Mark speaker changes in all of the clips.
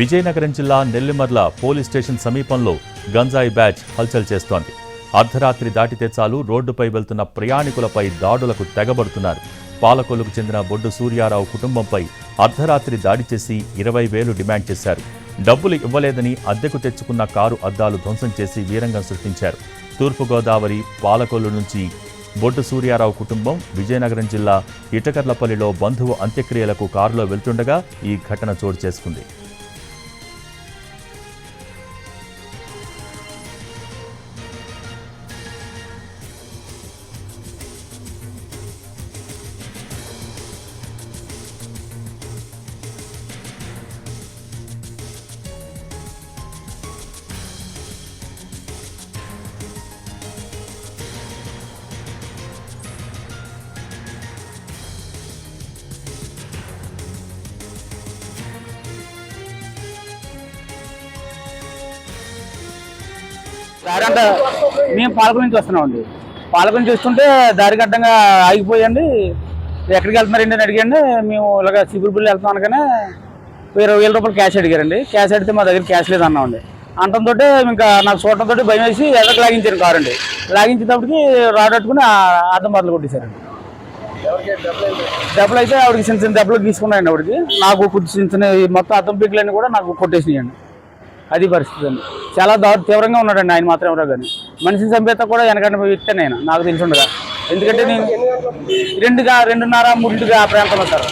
Speaker 1: విజయనగరం జిల్లా Nellimarla police station సమీపంలో గంజాయి బ్యాచ్ హల్చల్ చేస్తోంది. అర్ధరాత్రి దాటితే చాలు రోడ్డుపై వెళ్తున్న ప్రయాణికులపై దాడులకు తెగబడుతున్నారు. పాలకొల్లుకు చెందిన బొడ్డు సూర్యారావు కుటుంబంపై అర్ధరాత్రి దాడి చేసి 20,000 డిమాండ్ చేశారు. డబ్బులు ఇవ్వలేదని అద్దెకు తెచ్చుకున్న కారు అద్దాలు ధ్వంసం చేసి వీరంగం సృష్టించారు. తూర్పుగోదావరి పాలకొల్లు నుంచి బొడ్డు సూర్యారావు కుటుంబం విజయనగరం జిల్లా ఇటకర్లపల్లిలో బంధువు అంత్యక్రియలకు కారులో వెళ్తుండగా ఈ ఘటన చోటు చేసుకుంది.
Speaker 2: దారంటే మేము పాలకొల్లు నుంచి వస్తున్నామండి. పాలకొల్లు నుంచి వస్తుంటే దారి గడ్డంగా ఆగిపోయండి. ఎక్కడికి వెళ్తున్నారండి అని అడిగండి. మేము ఇలాగ సిబిల్ వెళ్తున్నాం అనగానే 20,000 రూపాయలు క్యాష్ అడిగారండి. క్యాష్ అడిగితే మా దగ్గర క్యాష్ లేదు అన్నామండి. అంటంతో ఇంకా నాకు చూడటంతో భయం వేసి ఎదరికి లాగించారు కారు అండి. లాగించేటప్పటికి రాడ్ పట్టుకుని అద్దం బదులు కొట్టేశారండి. డబ్బులు అయితే ఆవిడకి చిన్న చిన్న దెబ్బలు తీసుకున్నాయండి. ఆవిడకి నాకు చిన్న చిన్న మొత్తం అద్దం పీకులన్నీ కూడా నాకు కొట్టేసినాయండి. అది పరిస్థితి అండి. చాలా తీవ్రంగా ఉన్నాడండి ఆయన మాత్రం. ఎవరో కానీ మనిషిని చంపేత కూడా వెనకంటే వ్యక్తి ఆయన నాకు తెలిసి ఉండగా. ఎందుకంటే నేను 2:30 ఆ ప్రాంతంలో సార్.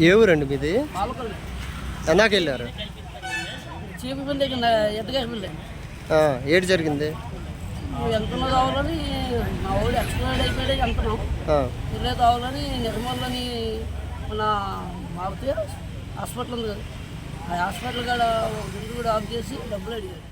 Speaker 3: ఏ ఊరండి మీది? ఎన్నాకి వెళ్ళారు? ఏడు జరిగింది?
Speaker 4: వెళ్తున్నా కావాలని మా ఊళ్ళు ఎక్స్పైర్డ్ అయిపోయాడే వెళ్తున్నాం. వెళ్ళే కావాలని నిర్మల్లోని మన మారుతి హాస్పిటల్ ఉంది కదా, ఆ హాస్పిటల్ కాడ గుండు కూడా ఆఫ్ చేసి డబ్బులు అడిగారు.